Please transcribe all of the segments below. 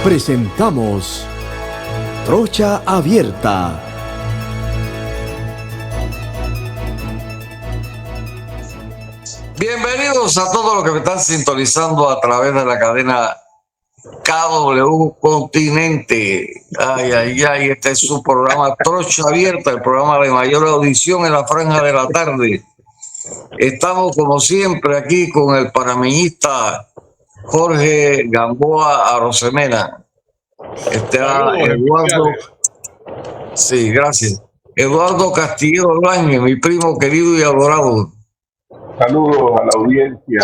Presentamos Trocha Abierta. Bienvenidos a todos los que me están sintonizando a través de la cadena KW Continente. Este es su programa Trocha Abierta, el programa de mayor audición en la franja de la tarde. Estamos como siempre aquí con el panameñista Jorge Gamboa Arosemena. Eduardo, sí, gracias. Eduardo Castillo Blanque, mi primo querido y adorado. Saludos a la audiencia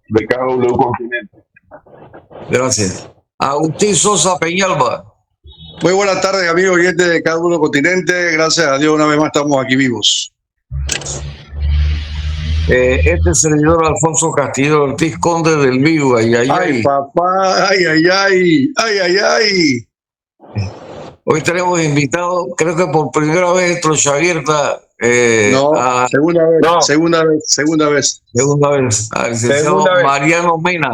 de KW Continente. Gracias. Agustín Sosa Peñalba. Muy buenas tardes, amigos oyentes de KW Continente. Gracias a Dios, una vez más estamos aquí vivos. Este servidor Alfonso Castillo Ortiz, conde del Vivo. Ay, papá, ay. Hoy tenemos invitado, creo que por primera vez en Trocha Abierta. Segunda vez. Al licenciado Mariano Mena.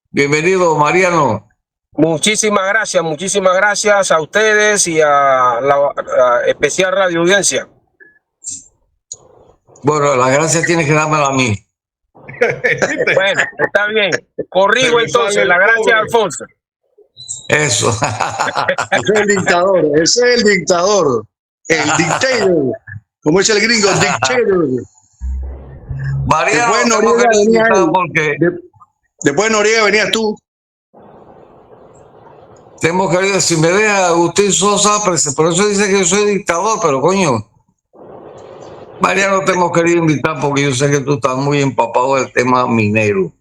Bienvenido, Mariano. Muchísimas gracias a ustedes y a la especial radio audiencia. Bueno, las gracias tienes que dármela a mí. Bueno, está bien. Corrijo entonces, la gracia a Alfonso. Eso. Ese es el dictador. El dictator. Como es el gringo, dictator. Mariano, después Noriega venías tú. Tenemos que ir, si me deja Agustín Sosa, por eso dice que yo soy dictador, pero coño. Mariano, te hemos querido invitar porque yo sé que tú estás muy empapado del tema minero.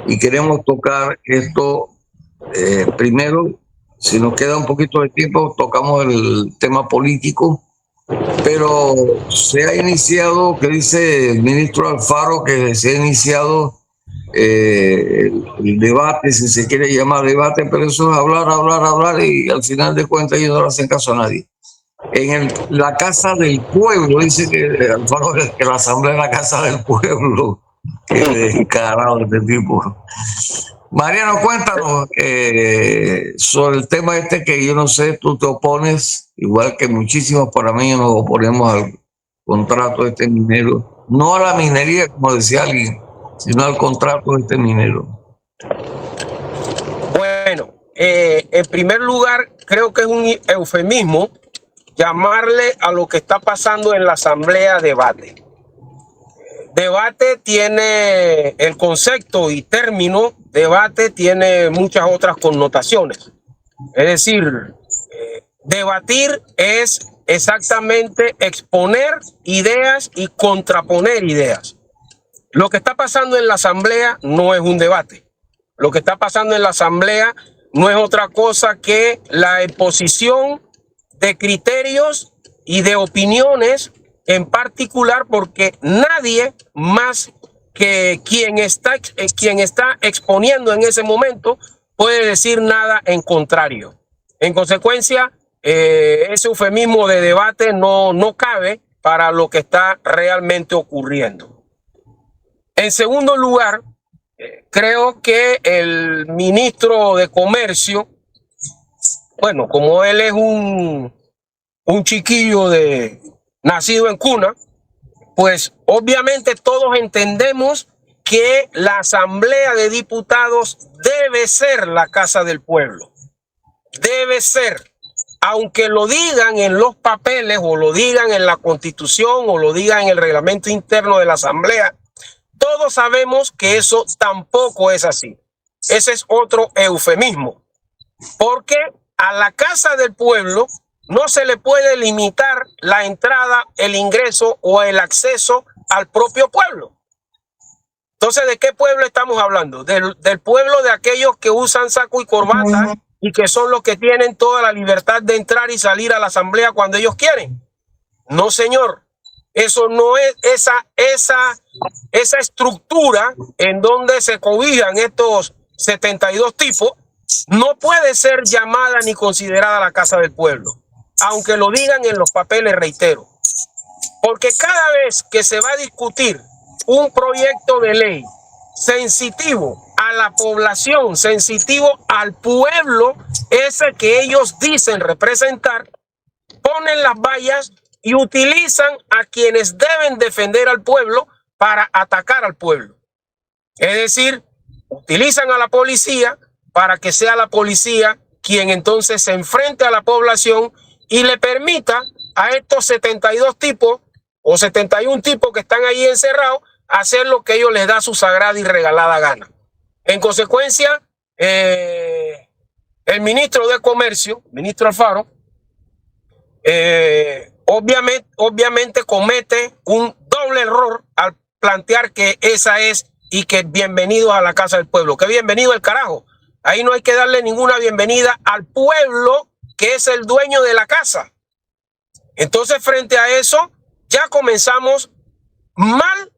Y queremos tocar esto primero, si nos queda un poquito de tiempo, tocamos el tema político, pero se ha iniciado, que dice el ministro Alfaro, que se ha iniciado el debate, si se quiere llamar debate, pero eso es hablar y al final de cuentas ellos no le hacen caso a nadie. En la Casa del Pueblo, dice que Alfaro, que la Asamblea es la Casa del Pueblo. Qué descarado este tipo. Mariano, cuéntanos sobre el tema este que yo no sé, tú te opones, igual que muchísimos panameños nos oponemos al contrato este minero, no a la minería, como decía alguien, sino al contrato este minero. Bueno, en primer lugar, creo que es un eufemismo llamarle a lo que está pasando en la Asamblea debate. Debate tiene el concepto y término, debate tiene muchas otras connotaciones. Es decir, debatir es exactamente exponer ideas y contraponer ideas. Lo que está pasando en la Asamblea no es un debate. Lo que está pasando en la Asamblea no es otra cosa que la exposición de criterios y de opiniones en particular, porque nadie más que quien está exponiendo en ese momento puede decir nada en contrario. En consecuencia, ese eufemismo de debate no cabe para lo que está realmente ocurriendo. En segundo lugar, creo que el ministro de Comercio, bueno, como él es un chiquillo nacido en cuna, pues obviamente todos entendemos que la Asamblea de Diputados debe ser la Casa del Pueblo. Debe ser, aunque lo digan en los papeles o lo digan en la Constitución o lo digan en el reglamento interno de la Asamblea, todos sabemos que eso tampoco es así. Ese es otro eufemismo, porque a la Casa del Pueblo no se le puede limitar la entrada, el ingreso o el acceso al propio pueblo. Entonces, ¿de qué pueblo estamos hablando? Del pueblo de aquellos que usan saco y corbata y que son los que tienen toda la libertad de entrar y salir a la Asamblea cuando ellos quieren. No, señor. Eso no es esa estructura en donde se cobijan estos 72 tipos, no puede ser llamada ni considerada la Casa del Pueblo, aunque lo digan en los papeles, reitero. Porque cada vez que se va a discutir un proyecto de ley sensitivo a la población, sensitivo al pueblo ese que ellos dicen representar, ponen las vallas y utilizan a quienes deben defender al pueblo para atacar al pueblo. Es decir, utilizan a la policía para que sea la policía quien entonces se enfrente a la población y le permita a estos 72 tipos o 71 tipos que están ahí encerrados hacer lo que ellos les da su sagrada y regalada gana. En consecuencia, el ministro de Comercio, ministro Alfaro, obviamente comete un doble error al plantear que esa es y que bienvenido a la casa del pueblo. Que bienvenido el carajo. Ahí no hay que darle ninguna bienvenida al pueblo que es el dueño de la casa. Entonces, frente a eso, ya comenzamos mal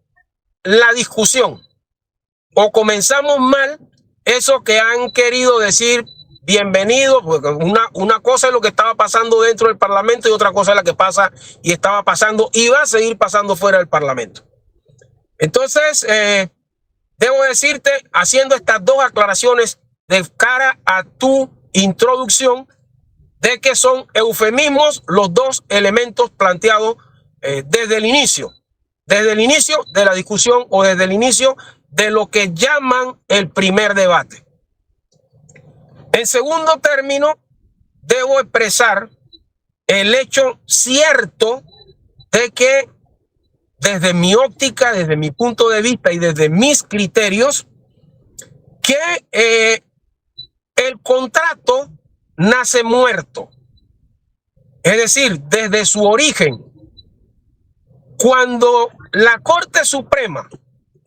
la discusión. O comenzamos mal eso que han querido decir bienvenido, porque una cosa es lo que estaba pasando dentro del Parlamento y otra cosa es la que pasa y estaba pasando y va a seguir pasando fuera del Parlamento. Entonces, debo decirte, haciendo estas dos aclaraciones de cara a tu introducción, de que son eufemismos los dos elementos planteados desde el inicio de la discusión o desde el inicio de lo que llaman el primer debate. En segundo término, debo expresar el hecho cierto de que desde mi óptica, desde mi punto de vista y desde mis criterios, que el contrato nace muerto. Es decir, desde su origen, cuando la Corte Suprema,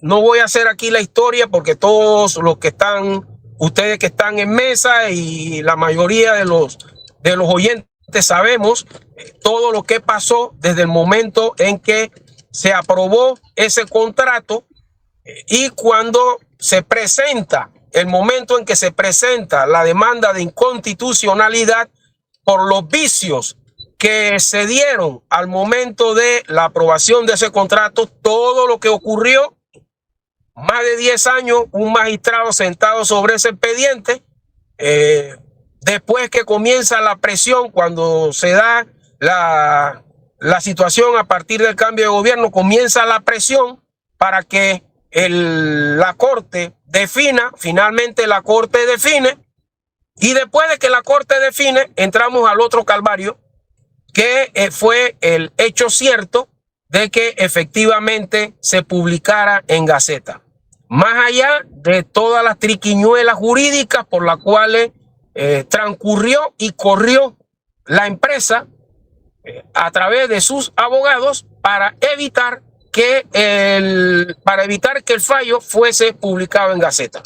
no voy a hacer aquí la historia porque todos los que están, ustedes que están en mesa y la mayoría de los oyentes sabemos todo lo que pasó desde el momento en que se aprobó ese contrato y cuando se presenta, el momento en que se presenta la demanda de inconstitucionalidad por los vicios que se dieron al momento de la aprobación de ese contrato, todo lo que ocurrió, más de 10 años, un magistrado sentado sobre ese expediente, después que comienza la presión, cuando se da la situación a partir del cambio de gobierno, comienza la presión para que la Corte defina, finalmente la Corte define, y después de que la Corte define, entramos al otro calvario, que fue el hecho cierto de que efectivamente se publicara en Gaceta. Más allá de todas las triquiñuelas jurídicas por las cuales transcurrió y corrió la empresa a través de sus abogados para evitar que el fallo fuese publicado en Gaceta.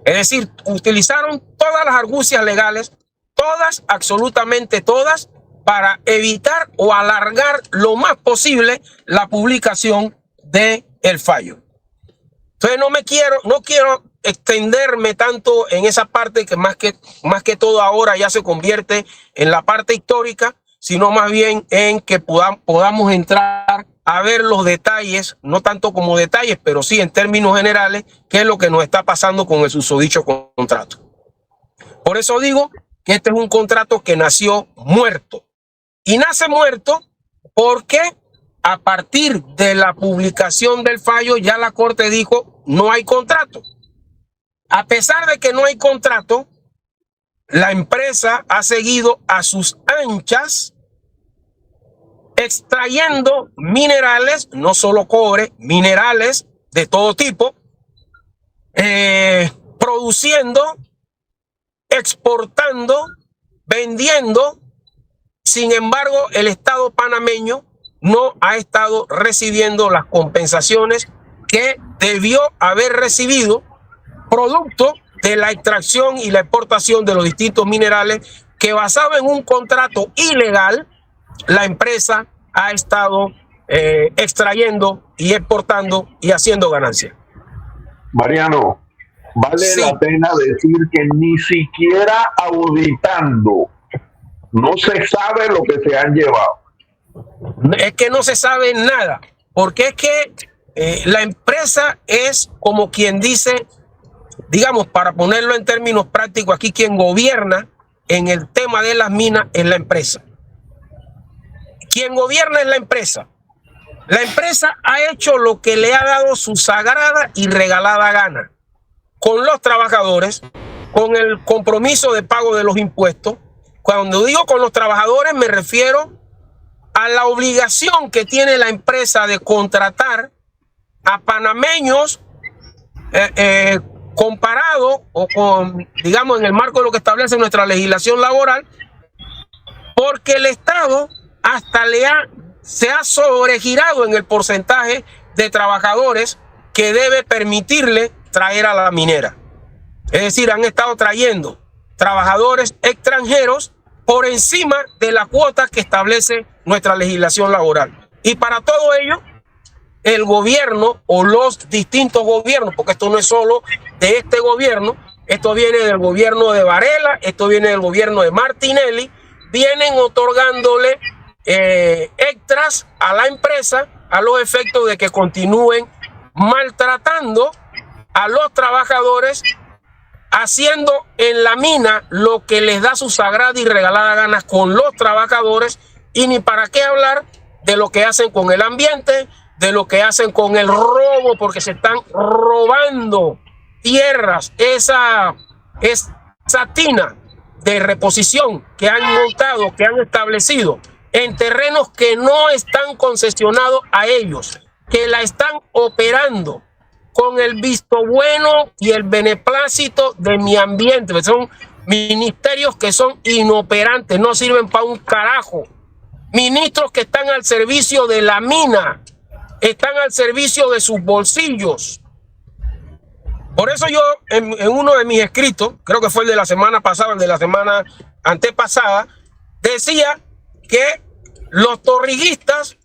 Es decir, utilizaron todas las argucias legales, todas, absolutamente todas, para evitar o alargar lo más posible la publicación del fallo. Entonces no quiero extenderme tanto en esa parte que más que todo ahora ya se convierte en la parte histórica, sino más bien en que podamos entrar a ver los detalles, no tanto como detalles, pero sí en términos generales, qué es lo que nos está pasando con el susodicho contrato. Por eso digo que este es un contrato que nació muerto. Y nace muerto porque a partir de la publicación del fallo ya la Corte dijo no hay contrato. A pesar de que no hay contrato, la empresa ha seguido a sus anchas extrayendo minerales, no solo cobre, minerales de todo tipo, produciendo, exportando, vendiendo. Sin embargo, el Estado panameño no ha estado recibiendo las compensaciones que debió haber recibido producto de la extracción y la exportación de los distintos minerales que, basado en un contrato ilegal, la empresa ha estado extrayendo y exportando y haciendo ganancias. Mariano, vale Sí. la pena decir que ni siquiera auditando no se sabe lo que se han llevado. Es que no se sabe nada, porque es que la empresa es como quien dice digamos, para ponerlo en términos prácticos, aquí quien gobierna en el tema de las minas es la empresa. Quien gobierna es la empresa. La empresa ha hecho lo que le ha dado su sagrada y regalada gana con los trabajadores, con el compromiso de pago de los impuestos. Cuando digo con los trabajadores me refiero a la obligación que tiene la empresa de contratar a panameños comparado o con, digamos, en el marco de lo que establece nuestra legislación laboral, porque el Estado hasta se ha sobregirado en el porcentaje de trabajadores que debe permitirle traer a la minera. Es decir, han estado trayendo trabajadores extranjeros por encima de la cuota que establece nuestra legislación laboral. Y para todo ello, el gobierno o los distintos gobiernos, porque esto no es solo de este gobierno, esto viene del gobierno de Varela, esto viene del gobierno de Martinelli, vienen otorgándole extras a la empresa a los efectos de que continúen maltratando a los trabajadores, haciendo en la mina lo que les da su sagrada y regalada gana con los trabajadores, y ni para qué hablar de lo que hacen con el ambiente, de lo que hacen con el robo, porque se están robando tierras, esa tina de reposición que han montado, que han establecido en terrenos que no están concesionados a ellos, que la están operando con el visto bueno y el beneplácito de mi ambiente. Son ministerios que son inoperantes, no sirven para un carajo. Ministros que están al servicio de la mina, están al servicio de sus bolsillos. Por eso yo en uno de mis escritos, creo que fue el de la semana pasada, el de la semana antepasada, decía que los torrijistas,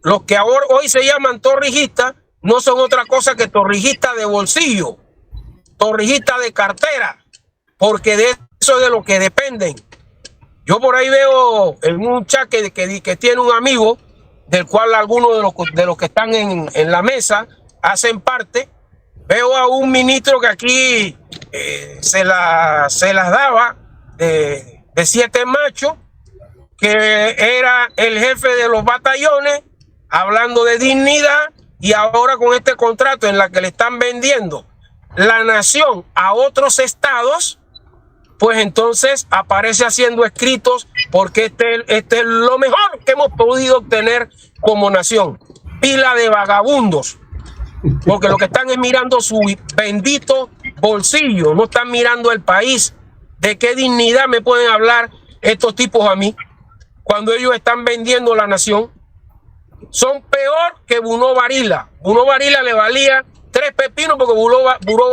los que ahora hoy se llaman torrijistas, no son otra cosa que torrijistas de bolsillo, torrijistas de cartera, porque de eso es de lo que dependen. Yo por ahí veo en un chat que tiene un amigo, del cual algunos de los que están en la mesa hacen parte. Veo a un ministro que aquí se las daba de 7 machos, que era el jefe de los batallones, hablando de dignidad, y ahora con este contrato en la que le están vendiendo la nación a otros estados, pues entonces aparece haciendo escritos, porque este es lo mejor que hemos podido obtener como nación. Pila de vagabundos, porque lo que están es mirando su bendito bolsillo, no están mirando el país. ¿De qué dignidad me pueden hablar estos tipos a mí cuando ellos están vendiendo la nación? Son peor que Bruno Varila. Bruno Varila le valía 3 pepinos porque Bruno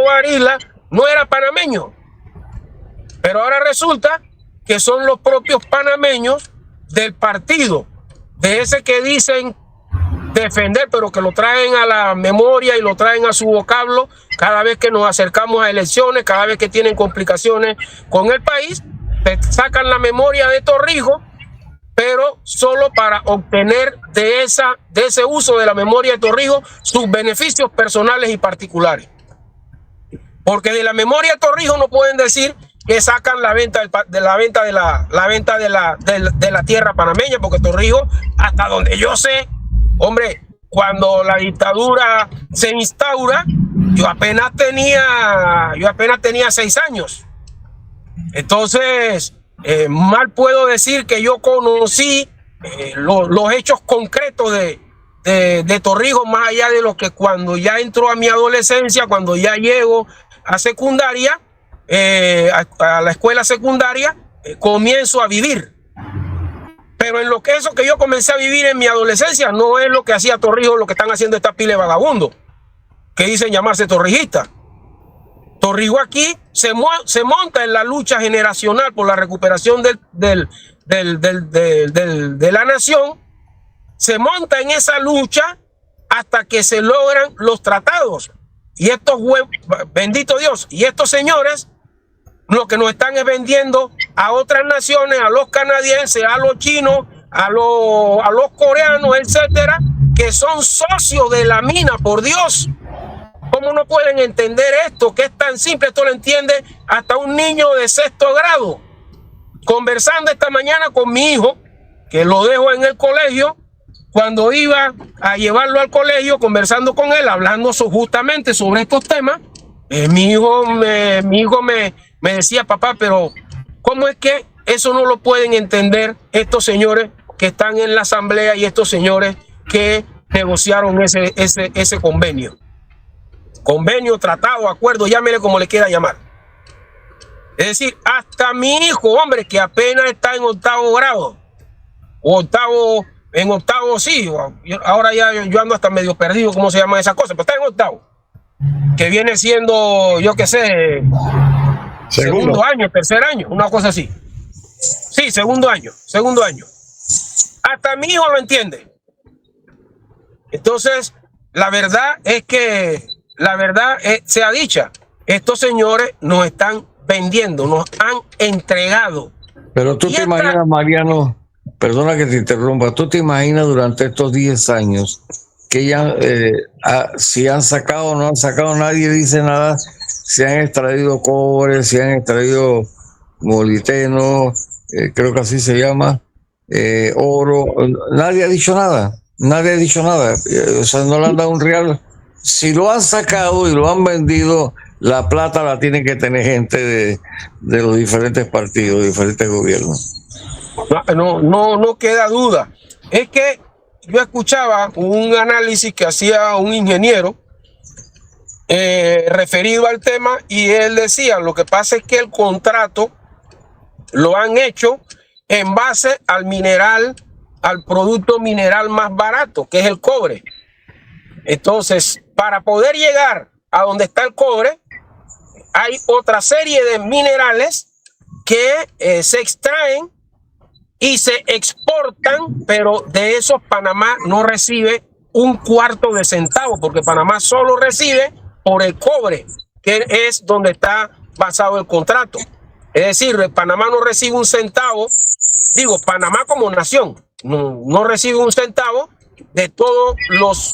Varila no era panameño. Pero ahora resulta que son los propios panameños del partido, de ese que dicen defender, pero que lo traen a la memoria y lo traen a su vocablo cada vez que nos acercamos a elecciones, cada vez que tienen complicaciones con el país, sacan la memoria de Torrijos, pero solo para obtener de ese uso de la memoria de Torrijos sus beneficios personales y particulares. Porque de la memoria de Torrijos no pueden decir que sacan la venta de la tierra panameña, porque Torrijos, hasta donde yo sé, hombre, cuando la dictadura se instaura, yo apenas tenía 6 años. Entonces, mal puedo decir que yo conocí los hechos concretos de Torrijos, más allá de lo que cuando ya entró a mi adolescencia, cuando ya llego a secundaria, a la escuela secundaria, comienzo a vivir. Pero en lo que eso que yo comencé a vivir en mi adolescencia no es lo que hacía Torrijos, lo que están haciendo esta pila de vagabundos que dicen llamarse torrijistas. Torrijos aquí se monta en la lucha generacional por la recuperación de la nación, se monta en esa lucha hasta que se logran los tratados. Y estos bendito Dios, y estos señores lo que nos están es vendiendo a otras naciones, a los canadienses, a los chinos, a los coreanos, etcétera, que son socios de la mina, por Dios. ¿cómo no pueden entender esto? Que es tan simple, esto lo entiende hasta un niño de 6º grado. Conversando esta mañana con mi hijo, que lo dejo en el colegio, cuando iba a llevarlo al colegio, conversando con él, hablando justamente sobre estos temas, mi hijo me decía, papá, pero ¿cómo es que eso no lo pueden entender estos señores que están en la asamblea y estos señores que negociaron ese convenio? Convenio, tratado, acuerdo, llámele como le quiera llamar. Es decir, hasta mi hijo, hombre, que apenas está en 8º grado, o en octavo sí, ahora ya yo ando hasta medio perdido cómo se llama esa cosa, pero está en 8º, que viene siendo, yo qué sé, segundo año, 3er año, una cosa así. Sí, segundo año. Hasta mi hijo lo entiende. Entonces, la verdad sea dicha, estos señores nos están vendiendo, nos han entregado. Pero tú te imaginas, Mariano, perdona que te interrumpa, tú te imaginas durante estos 10 años que ya si han sacado o no han sacado, nadie dice nada, si han extraído cobre, si han extraído molibdeno, creo que así se llama, oro, nadie ha dicho nada. O sea, no le han dado un real. Si lo han sacado y lo han vendido, la plata la tiene que tener gente de los diferentes partidos, diferentes gobiernos. No queda duda. Es que yo escuchaba un análisis que hacía un ingeniero referido al tema, y él decía, lo que pasa es que el contrato lo han hecho en base al mineral, al producto mineral más barato, que es el cobre. Entonces, para poder llegar a donde está el cobre, hay otra serie de minerales que se extraen y se exportan, pero de esos Panamá no recibe un cuarto de centavo, porque Panamá solo recibe por el cobre, que es donde está basado el contrato. Es decir, Panamá no recibe un centavo, digo, Panamá como nación no recibe un centavo de todos los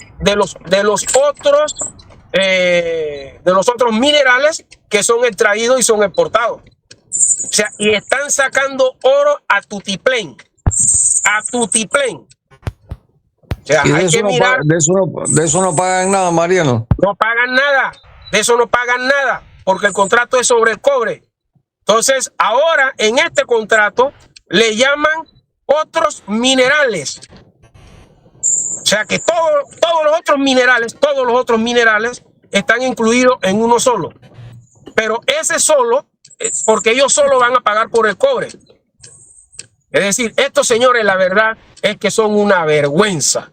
otros minerales que son extraídos y son exportados. O sea, y están sacando oro a tutiplén. O sea, y hay que mirar. De eso no pagan nada, Mariano. No pagan nada. De eso no pagan nada, porque el contrato es sobre el cobre. Entonces, ahora en este contrato le llaman otros minerales. O sea que todos los otros minerales están incluidos en uno solo. Pero ese solo, porque ellos solo van a pagar por el cobre. Es decir, estos señores, la verdad es que son una vergüenza.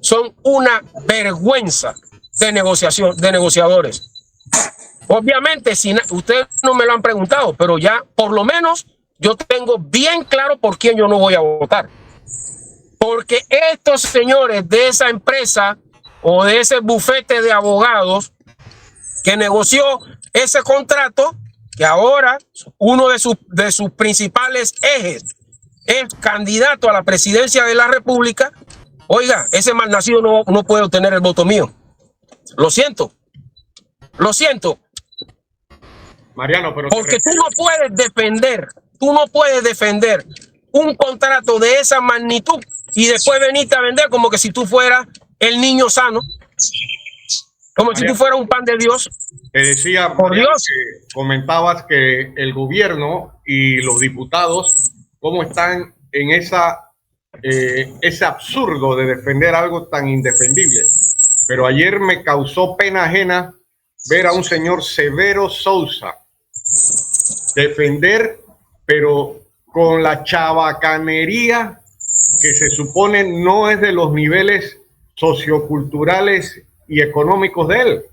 Son una vergüenza de negociación, de negociadores. Obviamente, si ustedes no me lo han preguntado, pero ya por lo menos yo tengo bien claro por quién yo no voy a votar. Porque estos señores de esa empresa o de ese bufete de abogados que negoció ese contrato, que ahora uno de sus principales ejes es candidato a la presidencia de la República, oiga, ese malnacido no puede obtener el voto mío. Lo siento. Mariano, pero porque tú no puedes defender un contrato de esa magnitud y después venirte a vender como que si tú fueras el niño sano, como Mariano, si tú fueras un pan de Dios. Te decía, por Mariano, Dios, que comentabas que el gobierno y los diputados, cómo están en ese absurdo de defender algo tan indefendible. Pero ayer me causó pena ajena ver a un señor Severo Sousa defender, pero con la chabacanería que se supone no es de los niveles socioculturales y económicos de él,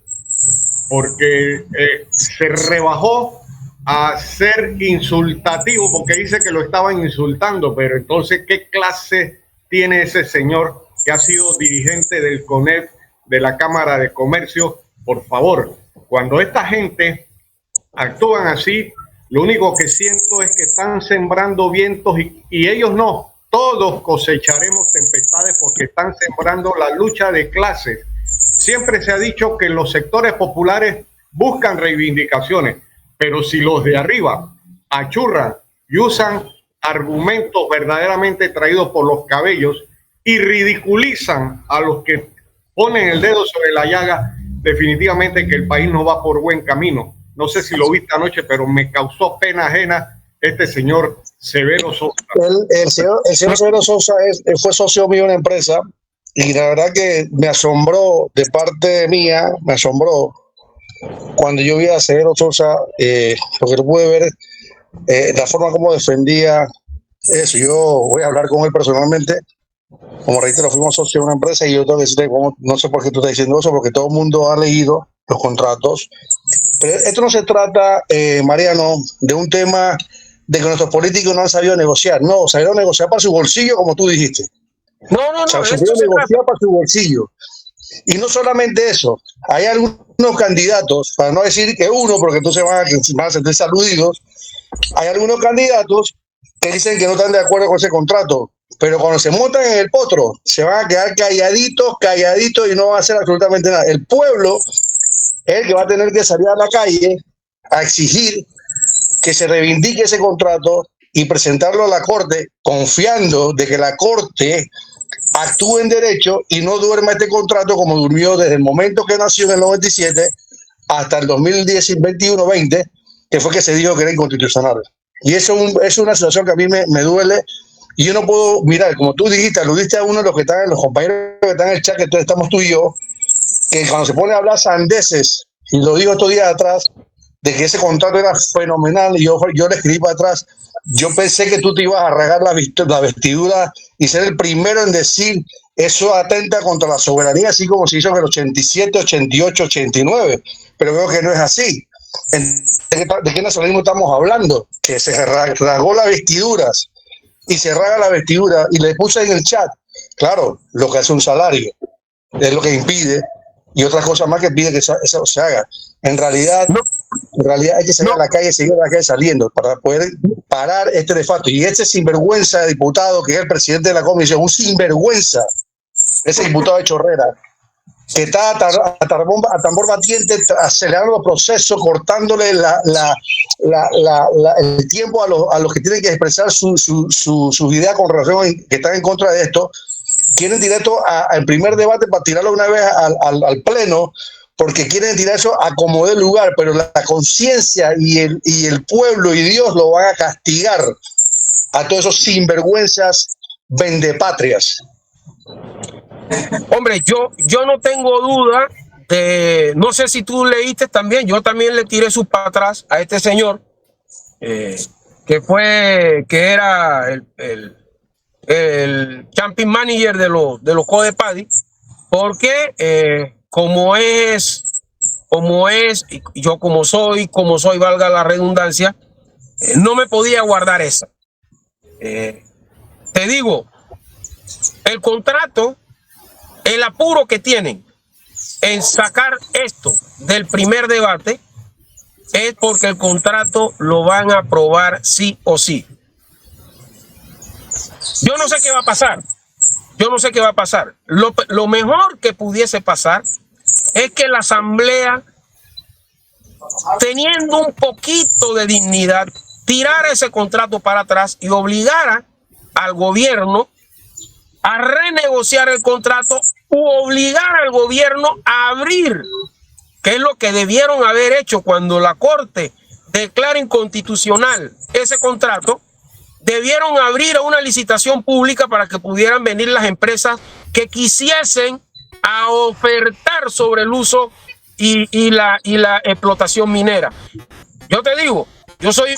porque se rebajó a ser insultativo porque dice que lo estaban insultando. Pero entonces, ¿qué clase tiene ese señor que ha sido dirigente del CONEP, de la Cámara de Comercio? Por favor, cuando esta gente actúan así, lo único que siento es que están sembrando vientos y ellos no. Todos cosecharemos tempestades porque están sembrando la lucha de clases Siempre se ha dicho que los sectores populares buscan reivindicaciones, pero si los de arriba achurran y usan argumentos verdaderamente traídos por los cabellos y ridiculizan a los que ponen el dedo sobre la llaga, definitivamente que el país no va por buen camino. No sé si lo viste anoche, pero me causó pena ajena este señor Severo Sosa. El señor Severo Sosa fue socio mío en una empresa y la verdad que me asombró de parte mía, me asombró cuando yo vi a Severo Sosa, porque lo pude ver, la forma como defendía eso. Yo voy a hablar con él personalmente. Como reitero, fuimos socios de una empresa y yo tengo que decirte, no sé por qué tú estás diciendo eso, porque todo el mundo ha leído los contratos. Pero esto no se trata, Mariano, de un tema de que nuestros políticos no han sabido negociar. No, sabieron negociar para su bolsillo, como tú dijiste. No, Sabieron negociar para su bolsillo. Y no solamente eso, hay algunos candidatos, para no decir que uno, porque entonces van a sentirse aludidos, hay algunos candidatos que dicen que no están de acuerdo con ese contrato, pero cuando se montan en el potro, se van a quedar calladitos y no van a hacer absolutamente nada. El pueblo es el que va a tener que salir a la calle a exigir que se reivindique ese contrato y presentarlo a la Corte, confiando de que la Corte actúe en derecho y no duerma este contrato como durmió desde el momento que nació en el 97 hasta el 2021-20, que fue que se dijo que era inconstitucional. Y eso es una situación que a mí me duele. Y yo no puedo mirar, como tú dijiste, aludiste a uno de los compañeros que están en el chat, que estamos tú y yo, que cuando se pone a hablar sandeces, y lo digo estos días atrás, de que ese contrato era fenomenal, y yo le escribí para atrás, yo pensé que tú te ibas a rasgar la vestidura y ser el primero en decir eso atenta contra la soberanía, así como se hizo en el 87, 88, 89, pero creo que no es así. ¿De qué nacionalismo estamos hablando? Que se rasgó las vestiduras y se rasga la vestidura, y le puse en el chat, claro, lo que hace un salario es lo que impide, y otras cosas más que pide que eso se haga. En realidad hay que salir a la calle, seguir a la calle saliendo para poder parar este de facto. Y este sinvergüenza de diputado, que es el presidente de la comisión, un sinvergüenza, ese diputado de Chorrera, que está a tambor batiente acelerando el proceso, cortándole el tiempo a los que tienen que expresar sus ideas con relación que están en contra de esto. Quieren directo al primer debate para tirarlo una vez al pleno, porque quieren tirar eso a como dé lugar, pero la conciencia y el pueblo y Dios lo van a castigar a todos esos sinvergüenzas vendepatrias. Hombre, yo no tengo duda de, no sé si tú leíste también, yo también le tiré sus para atrás a este señor, que era el camping manager de los Codepadi, porque como soy, valga la redundancia, no me podía guardar esa. Te digo, el contrato, el apuro que tienen en sacar esto del primer debate es porque el contrato lo van a aprobar sí o sí. Yo no sé qué va a pasar. Lo mejor que pudiese pasar es que la Asamblea, teniendo un poquito de dignidad, tirara ese contrato para atrás y obligara al gobierno a renegociar el contrato u obligar al gobierno a abrir, que es lo que debieron haber hecho cuando la Corte declara inconstitucional ese contrato. Debieron abrir una licitación pública para que pudieran venir las empresas que quisiesen a ofertar sobre el uso y la explotación minera. Yo te digo, yo soy,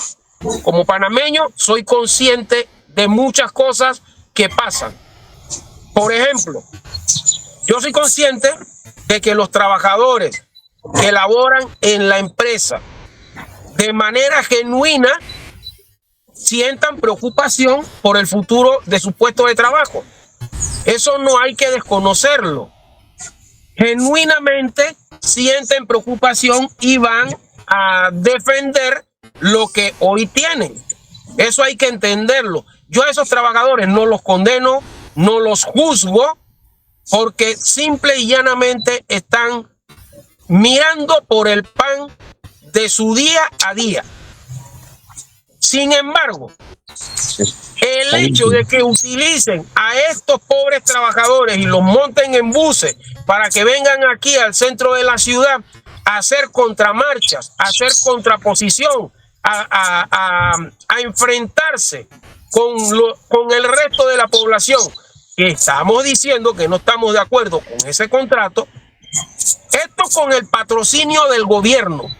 como panameño, soy consciente de muchas cosas que pasan. Por ejemplo, yo soy consciente de que los trabajadores que laboran en la empresa de manera genuina sientan preocupación por el futuro de su puesto de trabajo. Eso no hay que desconocerlo. Genuinamente sienten preocupación y van a defender lo que hoy tienen. Eso hay que entenderlo. Yo a esos trabajadores no los condeno, no los juzgo, porque simple y llanamente están mirando por el pan de su día a día. Sin embargo, el hecho de que utilicen a estos pobres trabajadores y los monten en buses para que vengan aquí al centro de la ciudad a hacer contramarchas, a hacer contraposición, a enfrentarse con el resto de la población, que estamos diciendo que no estamos de acuerdo con ese contrato, esto con el patrocinio del gobierno,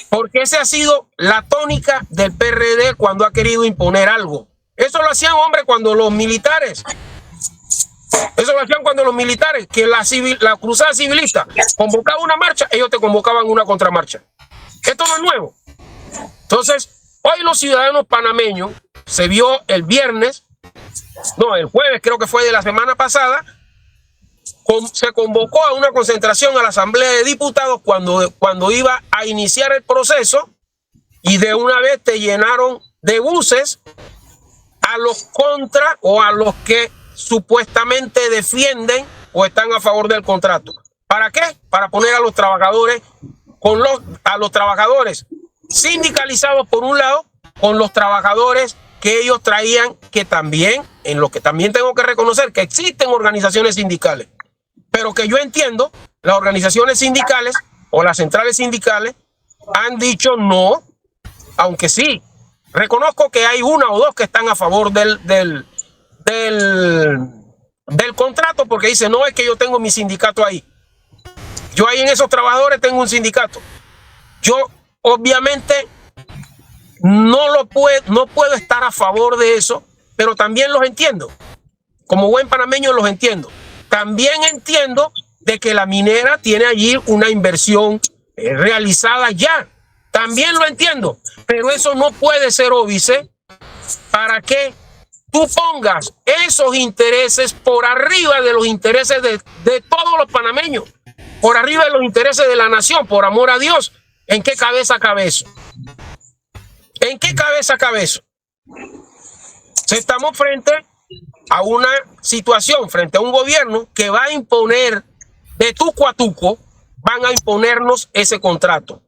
porque esa ha sido la tónica del PRD cuando ha querido imponer algo. Eso lo hacían, hombre, cuando los militares, que la cruzada civilista convocaba una marcha, ellos te convocaban una contramarcha. Esto no es nuevo. Entonces, hoy los ciudadanos panameños, se vio el jueves creo que fue de la semana pasada, se convocó a una concentración a la Asamblea de Diputados cuando iba a iniciar el proceso, y de una vez te llenaron de buses a los contra o a los que supuestamente defienden o están a favor del contrato. ¿Para qué? Para poner a los trabajadores sindicalizados por un lado, con los trabajadores que ellos traían, que también, en lo que también tengo que reconocer que existen organizaciones sindicales, pero que yo entiendo, las organizaciones sindicales o las centrales sindicales han dicho no, aunque sí, reconozco que hay una o dos que están a favor del contrato, porque dicen, no, es que yo tengo mi sindicato ahí. Yo ahí en esos trabajadores tengo un sindicato. Yo obviamente no puedo estar a favor de eso, pero también los entiendo. Como buen panameño los entiendo. También entiendo de que la minera tiene allí una inversión realizada ya. También lo entiendo, pero eso no puede ser óbice para que tú pongas esos intereses por arriba de los intereses de todos los panameños, por arriba de los intereses de la nación, por amor a Dios. ¿En qué cabeza cabe eso? ¿En qué cabeza cabe eso? Estamos frente a una situación, frente a un gobierno que va a imponer de tuco a tuco, van a imponernos ese contrato.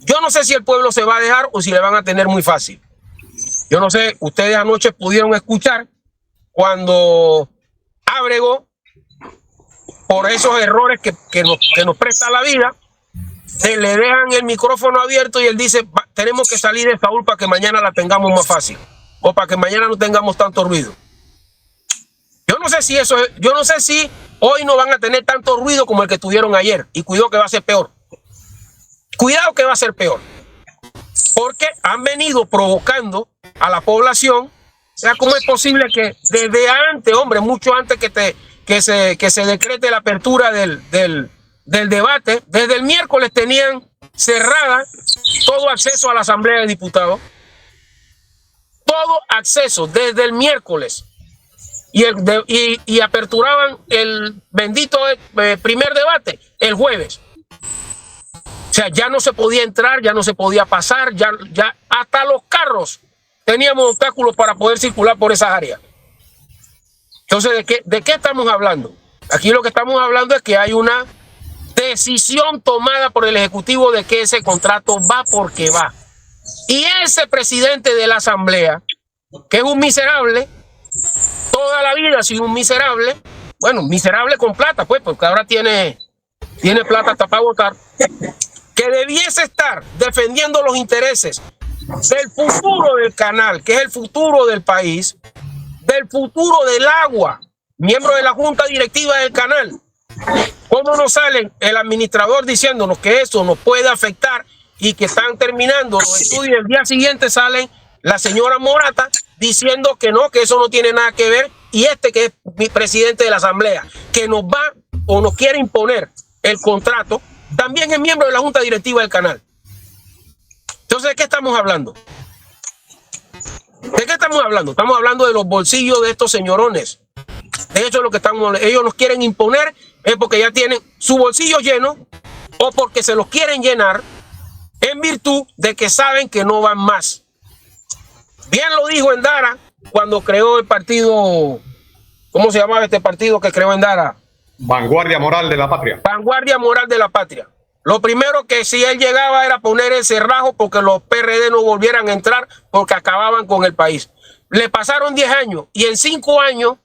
Yo no sé si el pueblo se va a dejar o si le van a tener muy fácil. Yo no sé, ustedes anoche pudieron escuchar cuando Ábrego, por esos errores que nos presta la vida, le dejan el micrófono abierto y él dice, tenemos que salir de Saúl para que mañana la tengamos más fácil, o para que mañana no tengamos tanto ruido. Yo no sé si hoy no van a tener tanto ruido como el que tuvieron ayer, y cuidado que va a ser peor. Cuidado que va a ser peor, porque han venido provocando a la población. O sea, ¿cómo es posible que desde antes, hombre, mucho antes que se decrete la apertura del debate, desde el miércoles tenían cerrada todo acceso a la Asamblea de Diputados? Todo acceso desde el miércoles, y aperturaban el bendito primer debate el jueves. O sea, ya no se podía entrar, ya no se podía pasar, ya hasta los carros teníamos obstáculos para poder circular por esas áreas. Entonces, ¿de qué estamos hablando? Aquí lo que estamos hablando es que hay una decisión tomada por el Ejecutivo de que ese contrato va porque va. Y ese presidente de la Asamblea, que es un miserable, toda la vida ha sido un miserable, bueno, miserable con plata, pues, porque ahora tiene plata hasta para votar, que debiese estar defendiendo los intereses del futuro del canal, que es el futuro del país, del futuro del agua, miembro de la junta directiva del canal. ¿Cómo nos sale el administrador diciéndonos que eso nos puede afectar y que están terminando los estudios, y el día siguiente salen la señora Morata diciendo que no, que eso no tiene nada que ver, y que es mi presidente de la Asamblea, que nos va o nos quiere imponer el contrato, también es miembro de la junta directiva del canal? Entonces, ¿de qué estamos hablando? ¿De qué estamos hablando? Estamos hablando de los bolsillos de estos señorones. De hecho, ellos nos quieren imponer es porque ya tienen su bolsillo lleno, o porque se los quieren llenar en virtud de que saben que no van más. Bien lo dijo Endara cuando creó el partido ¿Cómo se llamaba este partido que creó Endara? Vanguardia Moral de la Patria. Vanguardia Moral de la Patria. Lo primero que si él llegaba era poner el cerrajo porque los PRD no volvieran a entrar porque acababan con el país. Le pasaron 10 años y en 5 años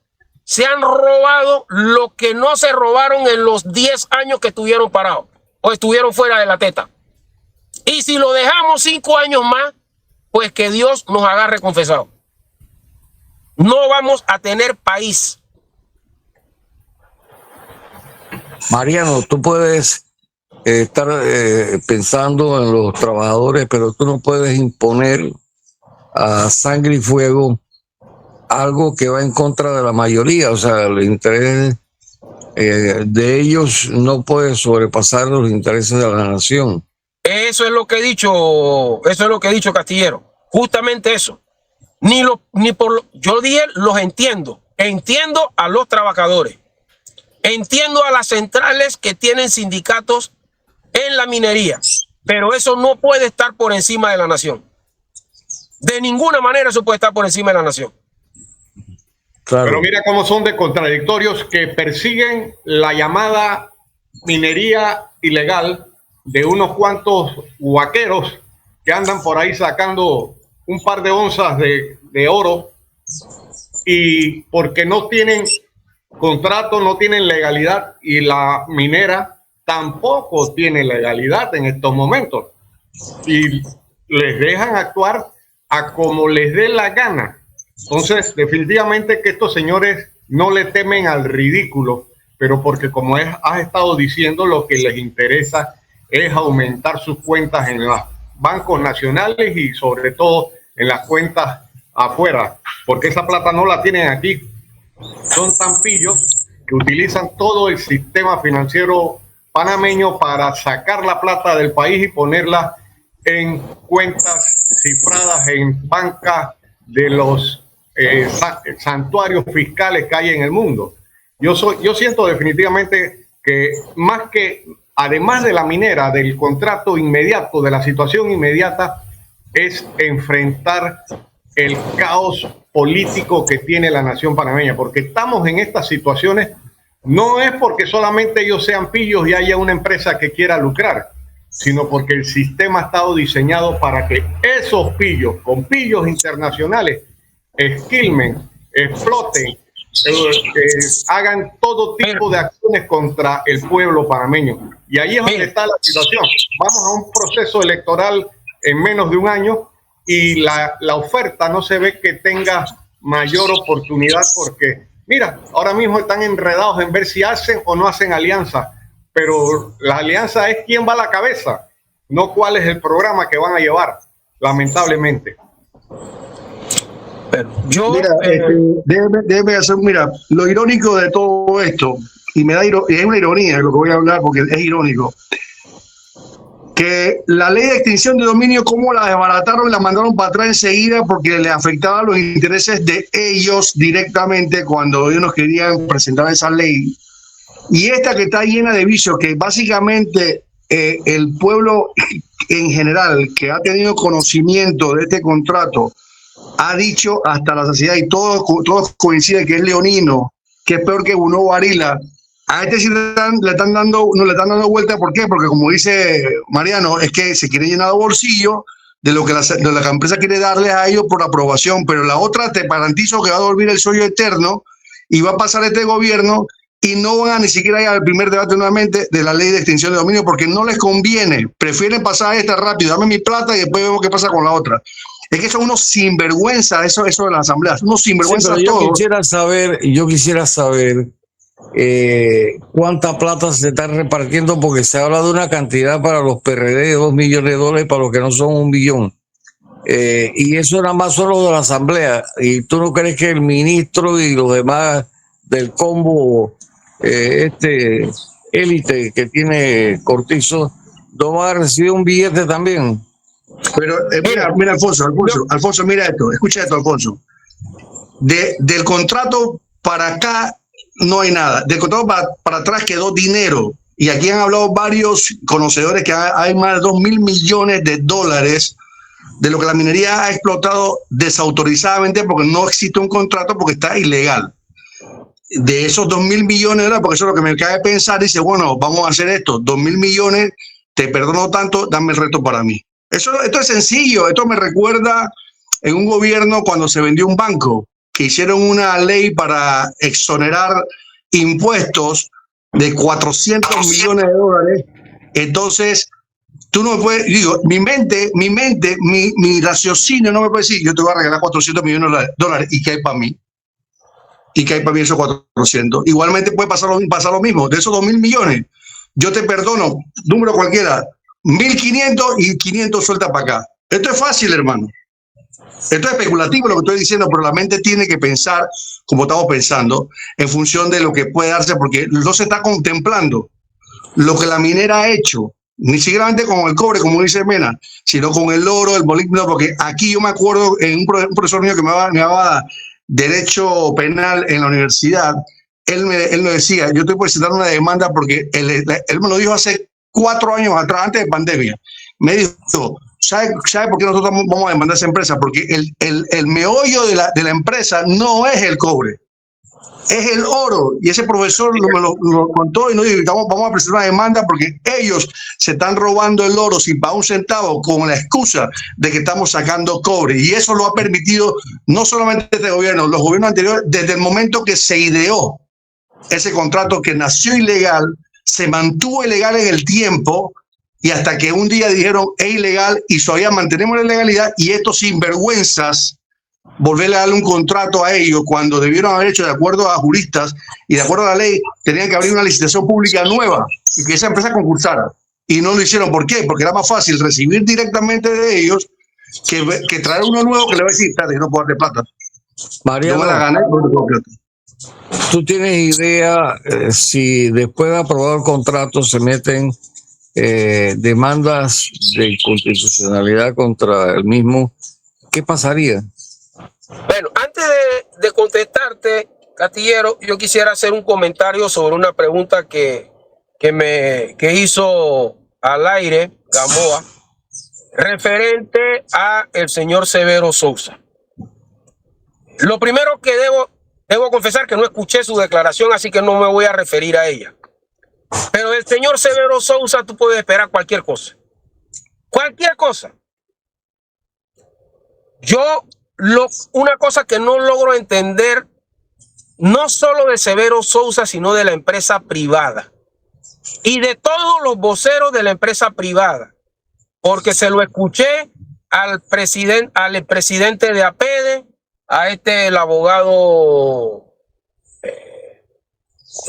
se han robado lo que no se robaron en los 10 años que estuvieron parados o estuvieron fuera de la teta. Y si lo dejamos 5 años más, pues que Dios nos agarre confesado. No vamos a tener país. Mariano, tú puedes estar pensando en los trabajadores, pero tú no puedes imponer a sangre y fuego algo que va en contra de la mayoría. O sea, el interés de ellos no puede sobrepasar los intereses de la nación. Eso es lo que he dicho, Castillero. Justamente eso. Yo dije, los entiendo. Entiendo a los trabajadores. Entiendo a las centrales que tienen sindicatos en la minería, pero eso no puede estar por encima de la nación. De ninguna manera eso puede estar por encima de la nación. Claro. Pero mira cómo son de contradictorios que persiguen la llamada minería ilegal de unos cuantos huaqueros que andan por ahí sacando un par de onzas de oro y porque no tienen contrato, no tienen legalidad y la minera tampoco tiene legalidad en estos momentos y les dejan actuar a como les dé la gana. Entonces, definitivamente que estos señores no le temen al ridículo, pero porque como has estado diciendo, lo que les interesa es aumentar sus cuentas en los bancos nacionales y sobre todo en las cuentas afuera, porque esa plata no la tienen aquí. Son tan pillos que utilizan todo el sistema financiero panameño para sacar la plata del país y ponerla en cuentas cifradas en bancas de los santuarios fiscales que hay en el mundo. Yo siento definitivamente que más que, además de la minera, del contrato inmediato, de la situación inmediata, es enfrentar el caos político que tiene la nación panameña, porque estamos en estas situaciones, no es porque solamente ellos sean pillos y haya una empresa que quiera lucrar, sino porque el sistema ha estado diseñado para que esos pillos, con pillos internacionales, esquilmen, exploten, hagan todo tipo de acciones contra el pueblo panameño. Y ahí es donde está la situación. Vamos a un proceso electoral en menos de un año y la oferta no se ve que tenga mayor oportunidad porque, mira, ahora mismo están enredados en ver si hacen o no hacen alianza, pero la alianza es quién va a la cabeza, no cuál es el programa que van a llevar, lamentablemente. Pero yo, mira, déjeme hacer, mira, lo irónico de todo esto, y me da es una ironía lo que voy a hablar porque es irónico, que la ley de extinción de dominio, cómo la desbarataron y la mandaron para atrás enseguida porque le afectaba los intereses de ellos directamente cuando ellos nos querían presentar esa ley. Y esta que está llena de vicios, que básicamente el pueblo en general que ha tenido conocimiento de este contrato ha dicho hasta la saciedad y todos coinciden que es leonino, que es peor que Bruno Varila. A este sí le están dando vuelta. ¿Por qué? Porque como dice Mariano, es que se quiere llenar de bolsillo de lo que la empresa quiere darles a ellos por aprobación, pero la otra te garantizo que va a volver el sueño eterno y va a pasar este gobierno y no van a ni siquiera ir al primer debate nuevamente de la ley de extinción de dominio porque no les conviene, prefieren pasar esta rápido, dame mi plata y después vemos qué pasa con la otra. Es que son unos sinvergüenza, eso de las asambleas, unos sinvergüenza Sí, todos. yo quisiera saber cuánta plata se está repartiendo, porque se habla de una cantidad para los PRD de $2 millones, para los que no son 1 billón. Y eso nada más solo de la asamblea. ¿Y tú no crees que el ministro y los demás del combo, élite que tiene Cortizo, no va a recibir un billete también? Pero mira, Alfonso, mira esto, escucha esto, Alfonso. Del contrato para acá no hay nada. Del contrato para atrás quedó dinero. Y aquí han hablado varios conocedores que hay más de $2.000 millones de lo que la minería ha explotado desautorizadamente porque no existe un contrato, porque está ilegal. de esos 2.000 millones de dólares, porque eso es lo que me cae pensar, dice, bueno, vamos a hacer esto, 2.000 millones, te perdono tanto, dame el resto para mí. Esto es sencillo, esto me recuerda en un gobierno cuando se vendió un banco, que hicieron una ley para exonerar impuestos de 400 millones de dólares. Entonces, tú no me puedes, digo, mi raciocinio no me puede decir, yo te voy a regalar 400 millones de dólares y qué hay para mí. Y que hay para mí esos 400. Igualmente puede pasar lo mismo. De esos 2.000 millones, yo te perdono, número cualquiera, 1.500 y 500 suelta para acá. Esto es fácil, hermano. Esto es especulativo lo que estoy diciendo, pero la mente tiene que pensar como estamos pensando en función de lo que puede darse, porque no se está contemplando lo que la minera ha hecho, ni siquiera con el cobre, como dice Mena, sino con el oro, el molibdeno, porque aquí yo me acuerdo en un profesor mío que me daba derecho penal en la universidad, él me decía, yo estoy presentando una demanda porque él me lo dijo hace 4 años atrás, antes de pandemia. Me dijo, ¿sabe por qué nosotros vamos a demandar a esa empresa? Porque el meollo de la empresa no es el cobre, es el oro. Y ese profesor me lo contó y nos dijo, vamos a presentar una demanda porque ellos se están robando el oro sin pagar un centavo con la excusa de que estamos sacando cobre. Y eso lo ha permitido no solamente este gobierno, los gobiernos anteriores, desde el momento que se ideó ese contrato que nació ilegal, se mantuvo ilegal en el tiempo y hasta que un día dijeron es ilegal y todavía mantenemos la ilegalidad y estos sinvergüenzas volverle a darle un contrato a ellos cuando debieron haber hecho, de acuerdo a juristas y de acuerdo a la ley, tenían que abrir una licitación pública nueva y que esa empresa concursara. Y no lo hicieron. ¿Por qué? Porque era más fácil recibir directamente de ellos que traer uno nuevo que le va a decir, yo no puedo darle plata. Mariano, Yo me la gané, no te puedo plata. ¿tú tienes idea si después de aprobado el contrato se meten demandas de inconstitucionalidad contra el mismo? ¿Qué pasaría? Bueno, antes de contestarte, Castillero, yo quisiera hacer un comentario sobre una pregunta que hizo al aire Gamboa, referente a el señor Severo Sousa. Lo primero que debo confesar que no escuché su declaración, así que no me voy a referir a ella. Pero del señor Severo Sousa tú puedes esperar cualquier cosa. Cualquier cosa. Una cosa que no logro entender, no solo de Severo Sousa, sino de la empresa privada y de todos los voceros de la empresa privada, porque se lo escuché al presidente de APEDE, a el abogado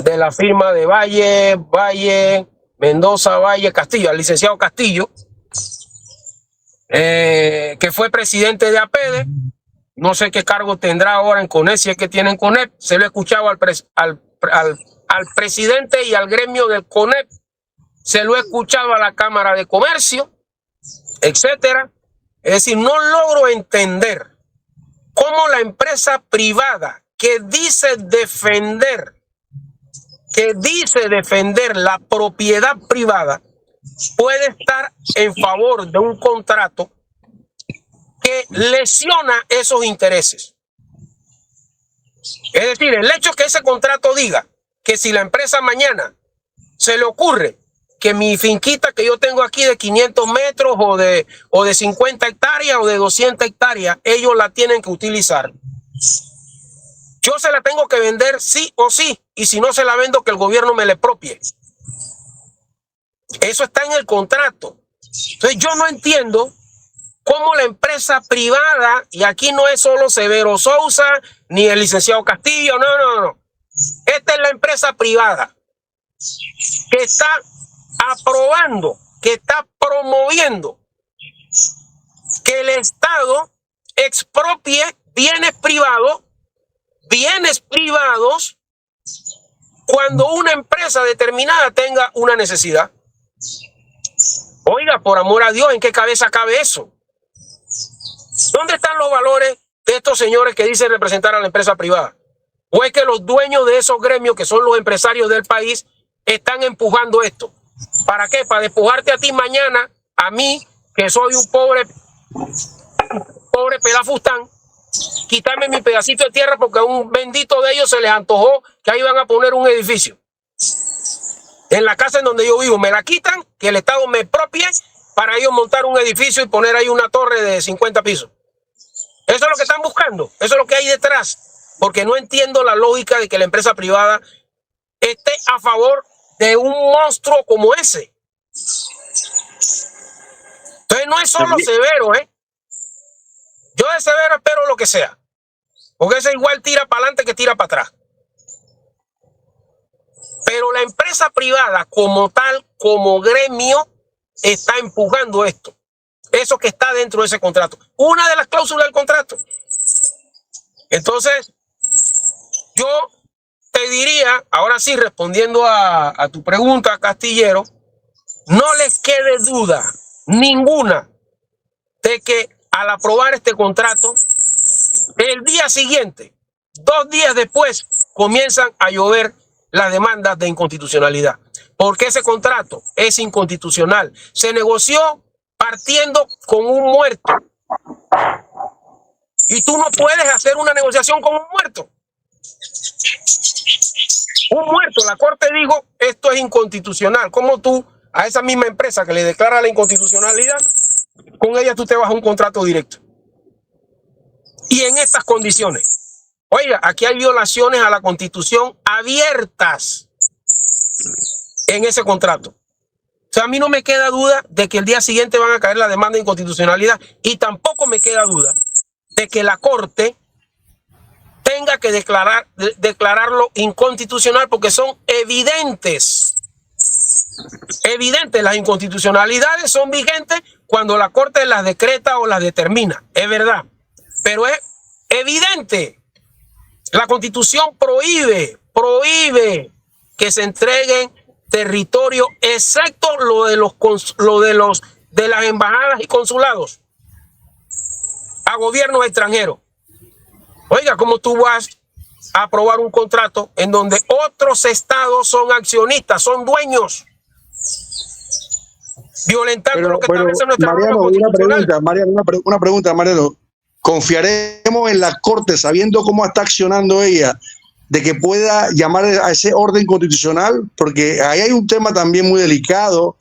de la firma de Valle, Mendoza, Valle, Castillo, al licenciado Castillo, que fue presidente de APEDE. No sé qué cargo tendrá ahora en CONEP, si es que tienen CONEP. Se lo he escuchado al presidente y al gremio del CONEP. Se lo he escuchado a la Cámara de Comercio, etcétera. Es decir, no logro entender cómo la empresa privada que dice defender la propiedad privada puede estar en favor de un contrato que lesiona esos intereses. Es decir, el hecho que ese contrato diga que si la empresa mañana se le ocurre que mi finquita que yo tengo aquí de 500 metros o de 50 hectáreas o de 200 hectáreas, ellos la tienen que utilizar, yo se la tengo que vender sí o sí, y si no se la vendo, que el gobierno me la expropie. Eso está en el contrato. Entonces yo no entiendo cómo la empresa privada, y aquí no es solo Severo Sousa ni el licenciado Castillo, no. Esta es la empresa privada que está aprobando, que está promoviendo que el Estado expropie bienes privados cuando una empresa determinada tenga una necesidad. Oiga, por amor a Dios, ¿en qué cabeza cabe eso? ¿Dónde están los valores de estos señores que dicen representar a la empresa privada? ¿O es que los dueños de esos gremios, que son los empresarios del país, están empujando esto? ¿Para qué? Para despojarte a ti mañana, a mí, que soy un pobre pelafustán, quitarme mi pedacito de tierra porque a un bendito de ellos se les antojó que ahí van a poner un edificio. En la casa en donde yo vivo me la quitan, que el Estado me propie para ellos montar un edificio y poner ahí una torre de 50 pisos. Eso es lo que están buscando, eso es lo que hay detrás, porque no entiendo la lógica de que la empresa privada esté a favor de un monstruo como ese. Entonces no es solo Severo, Yo de Severo espero lo que sea, porque ese igual tira para adelante que tira para atrás. Pero la empresa privada como tal, como gremio, está empujando esto. Eso que está dentro de ese contrato. Una de las cláusulas del contrato. Entonces, yo te diría, ahora sí, respondiendo a tu pregunta, Castillero, no les quede duda ninguna de que al aprobar este contrato, el día siguiente, 2 días después, comienzan a llover las demandas de inconstitucionalidad. Porque ese contrato es inconstitucional. Se negoció partiendo con un muerto. Y tú no puedes hacer una negociación con un muerto. Un muerto, la Corte dijo, esto es inconstitucional. ¿Cómo tú a esa misma empresa que le declara la inconstitucionalidad, con ella tú te vas a un contrato directo? Y en estas condiciones. Oiga, aquí hay violaciones a la Constitución abiertas en ese contrato. O sea, a mí no me queda duda de que el día siguiente van a caer la demanda de inconstitucionalidad y tampoco me queda duda de que la Corte tenga que declararlo inconstitucional porque son evidentes. Evidentes, las inconstitucionalidades son vigentes cuando la Corte las decreta o las determina, es verdad, pero es evidente. La Constitución prohíbe que se entreguen territorio, excepto de las embajadas y consulados a gobiernos extranjeros. Oiga, ¿cómo tú vas a aprobar un contrato en donde otros estados son accionistas, son dueños, violentando lo que establece nuestra norma constitucional? Una pregunta, Mariano. ¿Confiaremos en la Corte, sabiendo cómo está accionando ella, de que pueda llamar a ese orden constitucional? Porque ahí hay un tema también muy delicado,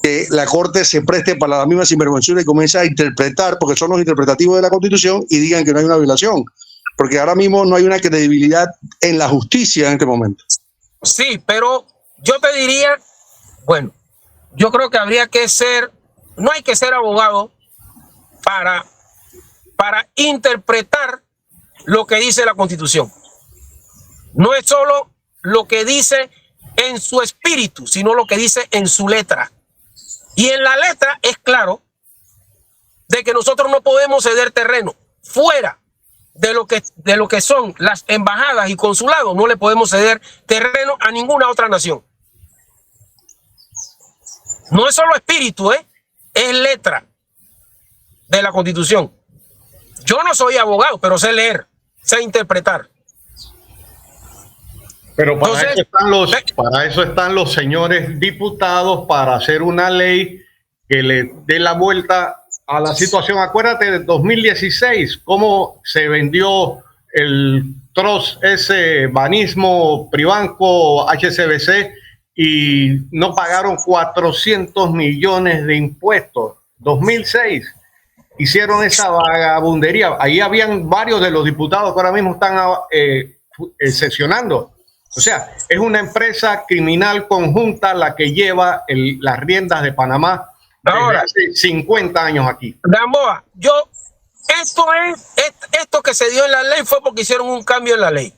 que la Corte se preste para la misma sinvergüenzura y comience a interpretar, porque son los interpretativos de la Constitución, y digan que no hay una violación. Porque ahora mismo no hay una credibilidad en la justicia en este momento. Sí, pero yo te diría, bueno, yo creo que habría que ser, no hay que ser abogado para interpretar lo que dice la Constitución. No es solo lo que dice en su espíritu, sino lo que dice en su letra. Y en la letra es claro de que nosotros no podemos ceder terreno fuera de lo que son las embajadas y consulados. No le podemos ceder terreno a ninguna otra nación. No es solo espíritu, es letra de la Constitución. Yo no soy abogado, pero sé leer, sé interpretar. Pero para, entonces, para eso están los señores diputados, para hacer una ley que le dé la vuelta a la situación. Acuérdate de 2016, cómo se vendió el trust, ese Banismo, Pribanco, HSBC, y no pagaron 400 millones de impuestos. 2006 hicieron esa vagabundería. Ahí habían varios de los diputados que ahora mismo están sesionando. O sea, es una empresa criminal conjunta la que lleva las riendas de Panamá desde hace 50 años aquí. Gamboa, esto que se dio en la ley fue porque hicieron un cambio en la ley.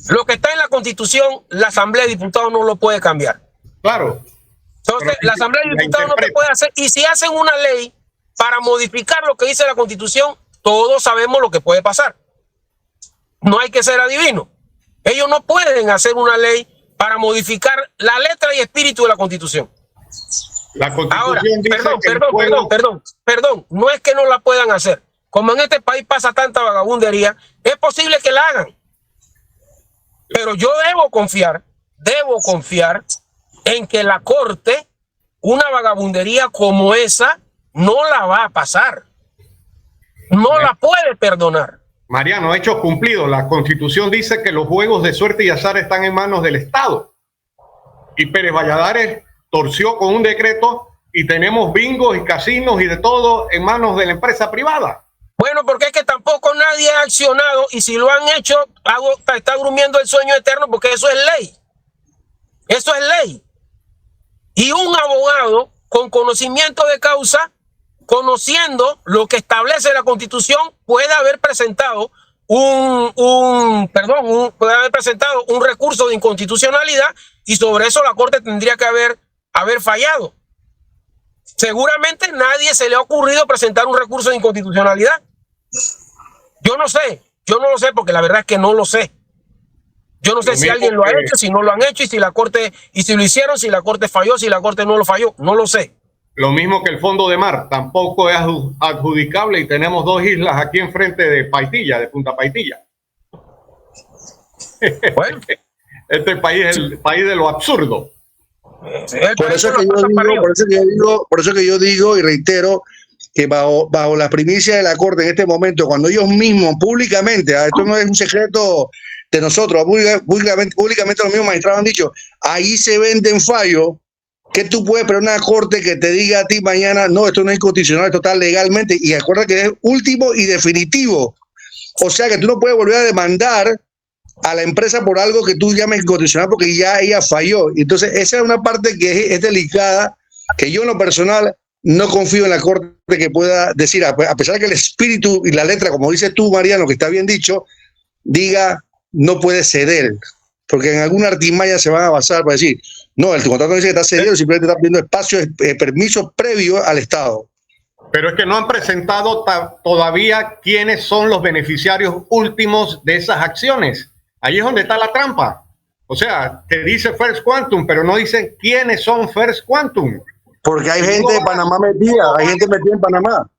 Lo que está en la Constitución, la Asamblea de Diputados no lo puede cambiar. Claro. Entonces, la Asamblea de Diputados no lo puede hacer. Y si hacen una ley para modificar lo que dice la Constitución, todos sabemos lo que puede pasar. No hay que ser adivino. Ellos no pueden hacer una ley para modificar la letra y espíritu de la Constitución. La Constitución ahora, dice perdón, no es que no la puedan hacer. Como en este país pasa tanta vagabundería, es posible que la hagan. Pero yo debo confiar en que la Corte, una vagabundería como esa, no la va a pasar. No la puede perdonar. Mariano, hechos cumplidos. La Constitución dice que los juegos de suerte y azar están en manos del Estado. Y Pérez Valladares torció con un decreto y tenemos bingos y casinos y de todo en manos de la empresa privada. Bueno, porque es que tampoco nadie ha accionado, y si lo han hecho, está durmiendo el sueño eterno, porque eso es ley. Eso es ley. Y un abogado con conocimiento de causa, conociendo lo que establece la Constitución, puede haber presentado un recurso de inconstitucionalidad, y sobre eso la Corte tendría que haber fallado. Seguramente nadie se le ha ocurrido presentar un recurso de inconstitucionalidad. Yo no lo sé porque la verdad es que no lo sé. Yo no sé si alguien lo ha hecho, si no lo han hecho, y si la Corte, y si lo hicieron, si la Corte falló, si la Corte no lo falló, no lo sé. Lo mismo que el fondo de mar, tampoco es adjudicable, y tenemos 2 islas aquí enfrente de Paitilla, de Punta Paitilla. Bueno. Este país es el país de lo absurdo. Por eso que yo digo y reitero que bajo la primicia de la Corte en este momento, cuando ellos mismos públicamente, esto no es un secreto de nosotros, públicamente los mismos magistrados han dicho, ahí se venden fallos, que tú puedes poner una Corte que te diga a ti mañana, no, esto no es inconstitucional, esto está legalmente, y acuerda que es último y definitivo. O sea que tú no puedes volver a demandar a la empresa por algo que tú llames inconstitucional porque ya ella falló. Entonces esa es una parte que es delicada, que yo en lo personal no confío en la Corte que pueda decir, a pesar de que el espíritu y la letra, como dices tú, Mariano, que está bien dicho, diga no puede ceder, porque en alguna artimaña se van a basar para decir, no, el contrato no dice que está cedido, simplemente está pidiendo espacio, permiso previo al Estado. Pero es que no han presentado todavía quiénes son los beneficiarios últimos de esas acciones. Ahí es donde está la trampa. O sea, te dice First Quantum, pero no dicen quiénes son First Quantum. Porque hay gente de Panamá metida, hay gente metida en Panamá.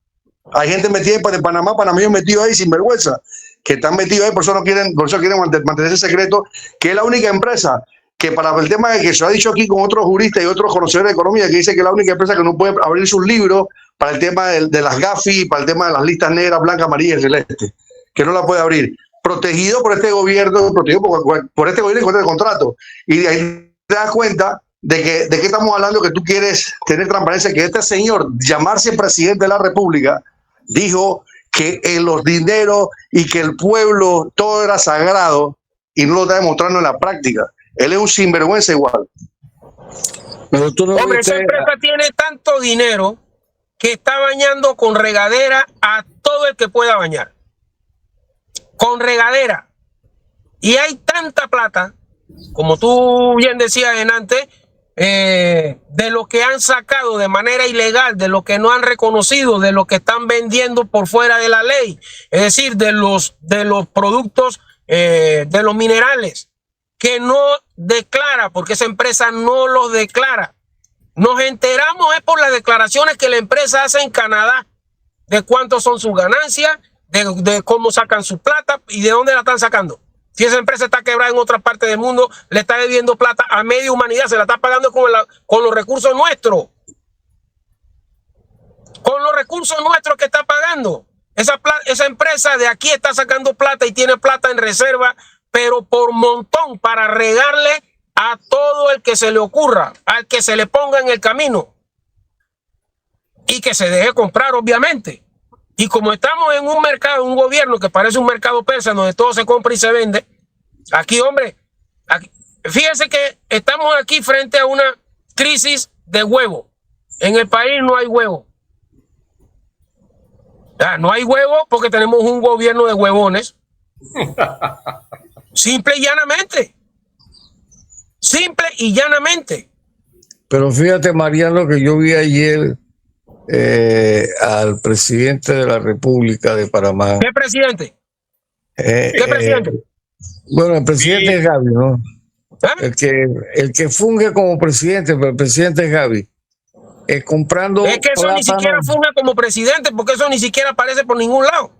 Hay gente metida en Panamá, panameños metidos ahí sin vergüenza, que están metidos ahí, por eso quieren mantener ese secreto, que es la única empresa que, para el tema de que se ha dicho aquí con otros juristas y otros conocedores de economía, que dice que es la única empresa que no puede abrir sus libros para el tema de las GAFI, para el tema de las listas negras, blancas, amarillas y celeste, que no la puede abrir. Protegido por este gobierno, protegido por este gobierno en contra del contrato. Y de ahí te das cuenta de qué estamos hablando, que tú quieres tener transparencia, que este señor, llamarse presidente de la República, dijo que los dineros y que el pueblo todo era sagrado, y no lo está demostrando en la práctica. Él es un sinvergüenza igual. Pero tú no Hombre, esa empresa tiene tanto dinero que está bañando con regadera a todo el que pueda bañar. Con regadera. Y hay tanta plata, como tú bien decías antes, de lo que han sacado de manera ilegal, de lo que no han reconocido, de lo que están vendiendo por fuera de la ley, es decir, de los productos, de los minerales, que no declara, porque esa empresa no los declara. Nos enteramos es por las declaraciones que la empresa hace en Canadá, de cuánto son sus ganancias, de cómo sacan su plata y de dónde la están sacando. Si esa empresa está quebrada en otra parte del mundo, le está debiendo plata a media humanidad, se la está pagando con los recursos nuestros. Con los recursos nuestros que está pagando. Esa empresa de aquí está sacando plata y tiene plata en reserva, pero por montón, para regarle a todo el que se le ocurra, al que se le ponga en el camino. Y que se deje comprar, obviamente. Y como estamos en un mercado, un gobierno que parece un mercado persa, donde todo se compra y se vende, aquí, hombre, fíjense que estamos aquí frente a una crisis de huevo. En el país no hay huevo. No hay huevo porque tenemos un gobierno de huevones. Simple y llanamente. Simple y llanamente. Pero fíjate, Mariano, que yo vi ayer al presidente de la República de Panamá. ¿Qué presidente? ¿Qué presidente? Bueno, el presidente es Gaby, ¿no? El que funge como presidente, pero el presidente es Gaby. Comprando. Es que eso plátanos. Ni siquiera funge como presidente, porque eso ni siquiera aparece por ningún lado.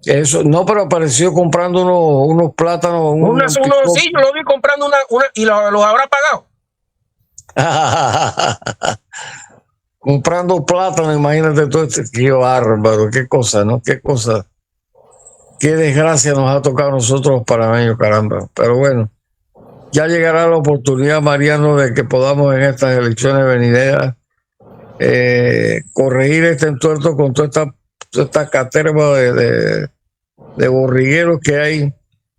Eso, no, pero apareció comprando unos plátanos. Sí, yo lo vi comprando una y los habrá pagado. Comprando plátano, imagínate todo esto, qué bárbaro, qué cosa, ¿no? Qué cosa. qué desgracia nos ha tocado a nosotros los panameños, caramba. Pero bueno, ya llegará la oportunidad, Mariano, de que podamos en estas elecciones venideras corregir este entuerto con toda esta caterva de borrigueros que hay.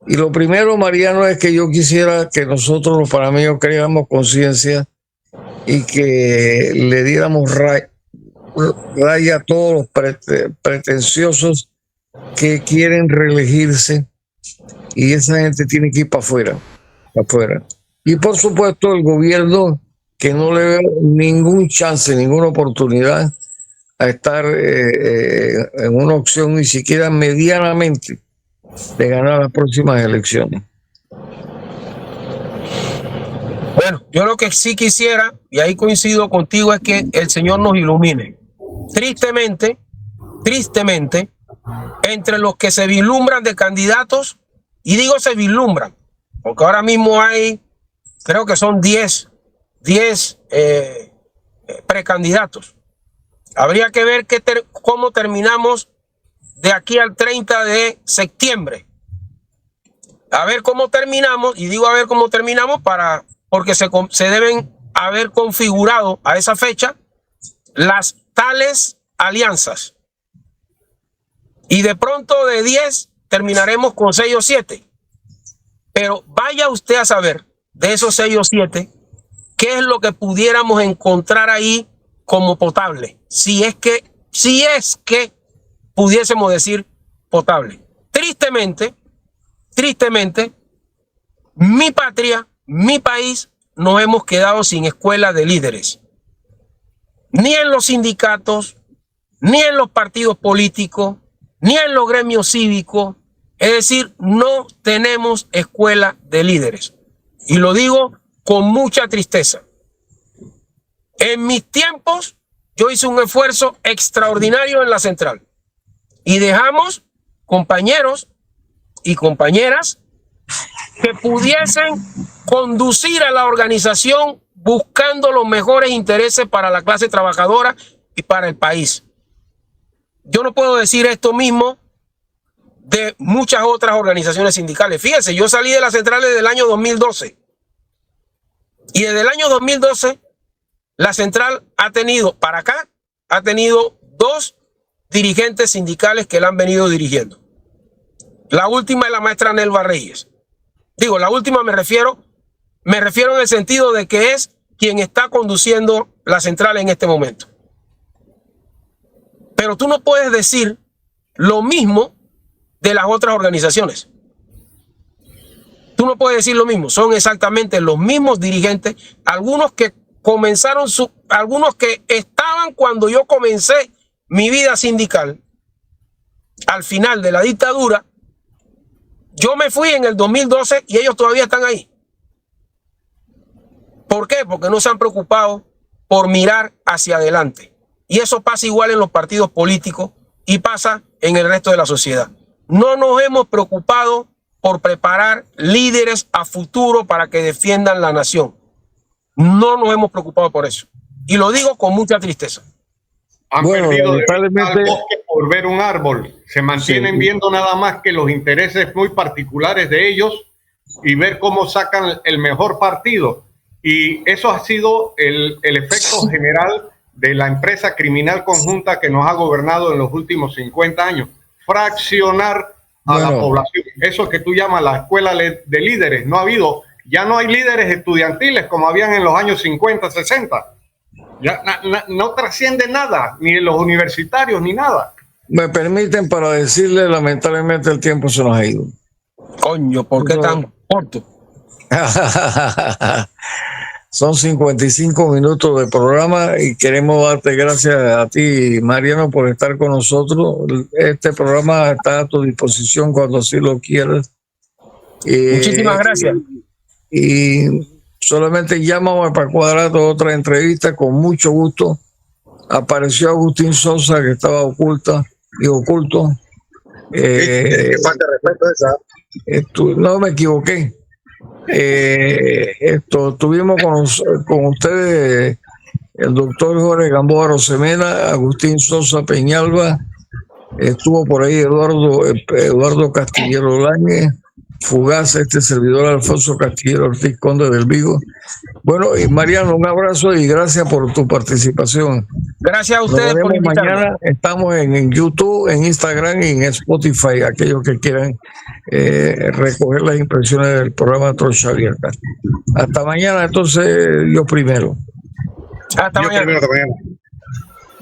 Y lo primero, Mariano, es que yo quisiera que nosotros los panameños creáramos conciencia y que le diéramos raya a todos los pretenciosos que quieren reelegirse, y esa gente tiene que ir para afuera. Y por supuesto el gobierno, que no le veo ningún chance, ninguna oportunidad a estar en una opción ni siquiera medianamente de ganar las próximas elecciones. Bueno, yo lo que sí quisiera, y ahí coincido contigo, es que el Señor nos ilumine. Tristemente, entre los que se vislumbran de candidatos, y digo se vislumbran, porque ahora mismo hay, creo que son 10 precandidatos. Habría que ver cómo terminamos de aquí al 30 de septiembre. A ver cómo terminamos, y digo a ver cómo terminamos porque se deben haber configurado a esa fecha las tales alianzas. Y de pronto de 10 terminaremos con 6 o 7. Pero vaya usted a saber de esos 6 o 7 qué es lo que pudiéramos encontrar ahí como potable. Si es que pudiésemos decir potable. Tristemente, mi patria, mi país, nos hemos quedado sin escuela de líderes. Ni en los sindicatos, ni en los partidos políticos, ni en los gremios cívicos. Es decir, no tenemos escuela de líderes. Y lo digo con mucha tristeza. En mis tiempos, yo hice un esfuerzo extraordinario en la central. Y dejamos compañeros y compañeras que pudiesen conducir a la organización buscando los mejores intereses para la clase trabajadora y para el país. Yo no puedo decir esto mismo de muchas otras organizaciones sindicales. Fíjense, yo salí de la central desde el año 2012. Y desde el año 2012, la central ha tenido 2 dirigentes sindicales que la han venido dirigiendo. La última es la maestra Nelva Reyes. Digo, la última me refiero en el sentido de que es quien está conduciendo la central en este momento. Pero tú no puedes decir lo mismo de las otras organizaciones. Tú no puedes decir lo mismo. Son exactamente los mismos dirigentes. Algunos que algunos que estaban cuando yo comencé mi vida sindical. Al final de la dictadura, yo me fui en el 2012 y ellos todavía están ahí. ¿Por qué? Porque no se han preocupado por mirar hacia adelante. Y eso pasa igual en los partidos políticos y pasa en el resto de la sociedad. No nos hemos preocupado por preparar líderes a futuro para que defiendan la nación. No nos hemos preocupado por eso. Y lo digo con mucha tristeza. Han perdido de vista el bosque por ver un árbol. Se mantienen viendo nada más que los intereses muy particulares de ellos y ver cómo sacan el mejor partido. Y eso ha sido el efecto general de la empresa criminal conjunta que nos ha gobernado en los últimos 50 años. Fraccionar a la población. Eso que tú llamas la escuela de líderes. No ha habido, ya no hay líderes estudiantiles como habían en los años 50, 60. Ya no trasciende nada, ni en los universitarios, ni nada. Me permiten para decirle, lamentablemente el tiempo se nos ha ido. Coño, ¿por qué tan corto? Son 55 minutos de programa y queremos darte gracias a ti, Mariano, por estar con nosotros. Este programa está a tu disposición cuando así lo quieras. Muchísimas gracias. Y solamente llámame para cuadrar otra entrevista con mucho gusto. Apareció Agustín Sosa, que estaba oculto. Falta de respeto esa. No me equivoqué. Tuvimos con ustedes el doctor Jorge Gamboa Rosemena, Agustín Sosa Peñalba Estuvo por ahí Eduardo Castillero Láñez, Fugaz, este servidor Alfonso Castillero Ortiz, conde del Vigo. Bueno, y Mariano, un abrazo y gracias por tu participación. Gracias a Nos ustedes por veremos invitarme. mañana. Estamos en YouTube, en Instagram y en Spotify, aquellos que quieran recoger las impresiones del programa Trocha Abierta. Hasta mañana, entonces, yo primero. Hasta Yo mañana. primero, hasta mañana.